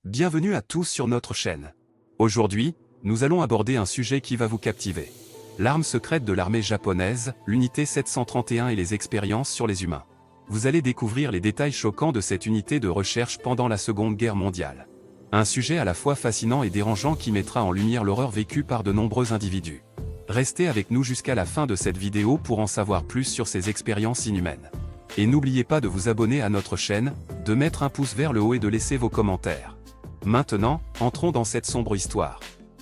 Bienvenue à tous sur notre chaîne. Aujourd'hui, nous allons aborder un sujet qui va vous captiver. L'arme secrète de l'armée japonaise, l'unité 731 et les expériences sur les humains. Vous allez découvrir les détails choquants de cette unité de recherche pendant la Seconde Guerre mondiale. Un sujet à la fois fascinant et dérangeant qui mettra en lumière l'horreur vécue par de nombreux individus. Restez avec nous jusqu'à la fin de cette vidéo pour en savoir plus sur ces expériences inhumaines. Et n'oubliez pas de vous abonner à notre chaîne, de mettre un pouce vers le haut et de laisser vos commentaires. Maintenant, entrons dans cette sombre histoire.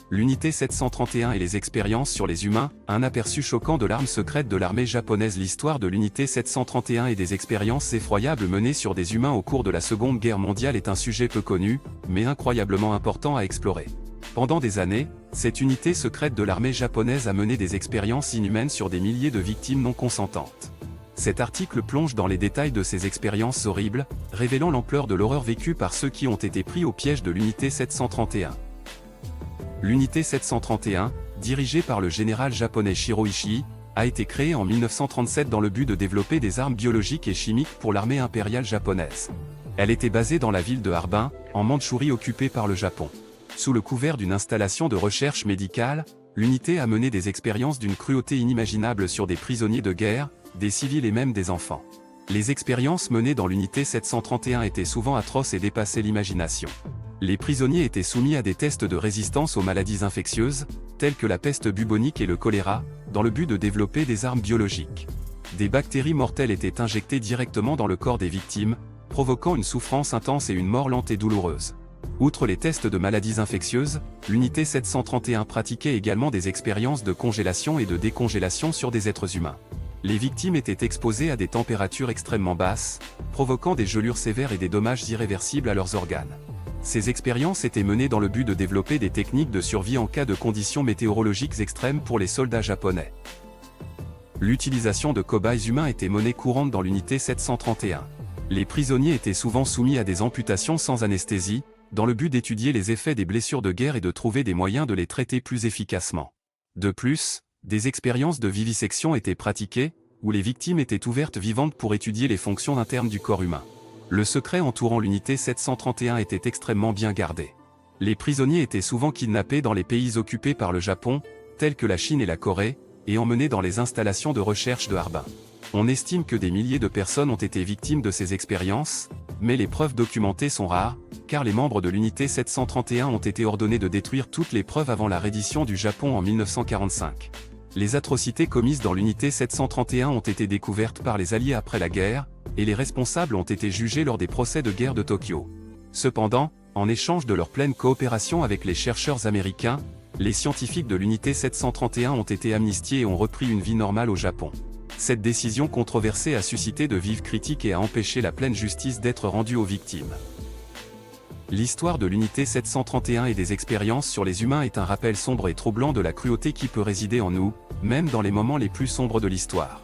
L'unité 731 et les expériences sur les humains, un aperçu choquant de l'arme secrète de l'armée japonaise. L'histoire de l'unité 731 et des expériences effroyables menées sur des humains au cours de la Seconde Guerre mondiale est un sujet peu connu, mais incroyablement important à explorer. Pendant des années, cette unité secrète de l'armée japonaise a mené des expériences inhumaines sur des milliers de victimes non consentantes. Cet article plonge dans les détails de ces expériences horribles, révélant l'ampleur de l'horreur vécue par ceux qui ont été pris au piège de l'unité 731. L'unité 731, dirigée par le général japonais Shiro Ishii, a été créée en 1937 dans le but de développer des armes biologiques et chimiques pour l'armée impériale japonaise. Elle était basée dans la ville de Harbin, en Mandchourie occupée par le Japon. Sous le couvert d'une installation de recherche médicale, l'unité a mené des expériences d'une cruauté inimaginable sur des prisonniers de guerre, des civils et même des enfants. Les expériences menées dans l'unité 731 étaient souvent atroces et dépassaient l'imagination. Les prisonniers étaient soumis à des tests de résistance aux maladies infectieuses, telles que la peste bubonique et le choléra, dans le but de développer des armes biologiques. Des bactéries mortelles étaient injectées directement dans le corps des victimes, provoquant une souffrance intense et une mort lente et douloureuse. Outre les tests de maladies infectieuses, l'unité 731 pratiquait également des expériences de congélation et de décongélation sur des êtres humains. Les victimes étaient exposées à des températures extrêmement basses, provoquant des gelures sévères et des dommages irréversibles à leurs organes. Ces expériences étaient menées dans le but de développer des techniques de survie en cas de conditions météorologiques extrêmes pour les soldats japonais. L'utilisation de cobayes humains était monnaie courante dans l'unité 731. Les prisonniers étaient souvent soumis à des amputations sans anesthésie, dans le but d'étudier les effets des blessures de guerre et de trouver des moyens de les traiter plus efficacement. De plus, des expériences de vivisection étaient pratiquées, où les victimes étaient ouvertes vivantes pour étudier les fonctions internes du corps humain. Le secret entourant l'unité 731 était extrêmement bien gardé. Les prisonniers étaient souvent kidnappés dans les pays occupés par le Japon, tels que la Chine et la Corée, et emmenés dans les installations de recherche de Harbin. On estime que des milliers de personnes ont été victimes de ces expériences, mais les preuves documentées sont rares, car les membres de l'unité 731 ont été ordonnés de détruire toutes les preuves avant la reddition du Japon en 1945. Les atrocités commises dans l'unité 731 ont été découvertes par les Alliés après la guerre, et les responsables ont été jugés lors des procès de guerre de Tokyo. Cependant, en échange de leur pleine coopération avec les chercheurs américains, les scientifiques de l'unité 731 ont été amnistiés et ont repris une vie normale au Japon. Cette décision controversée a suscité de vives critiques et a empêché la pleine justice d'être rendue aux victimes. L'histoire de l'unité 731 et des expériences sur les humains est un rappel sombre et troublant de la cruauté qui peut résider en nous, même dans les moments les plus sombres de l'histoire.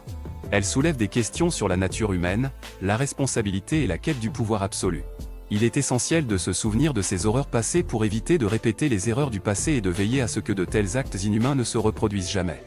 Elle soulève des questions sur la nature humaine, la responsabilité et la quête du pouvoir absolu. Il est essentiel de se souvenir de ces horreurs passées pour éviter de répéter les erreurs du passé et de veiller à ce que de tels actes inhumains ne se reproduisent jamais.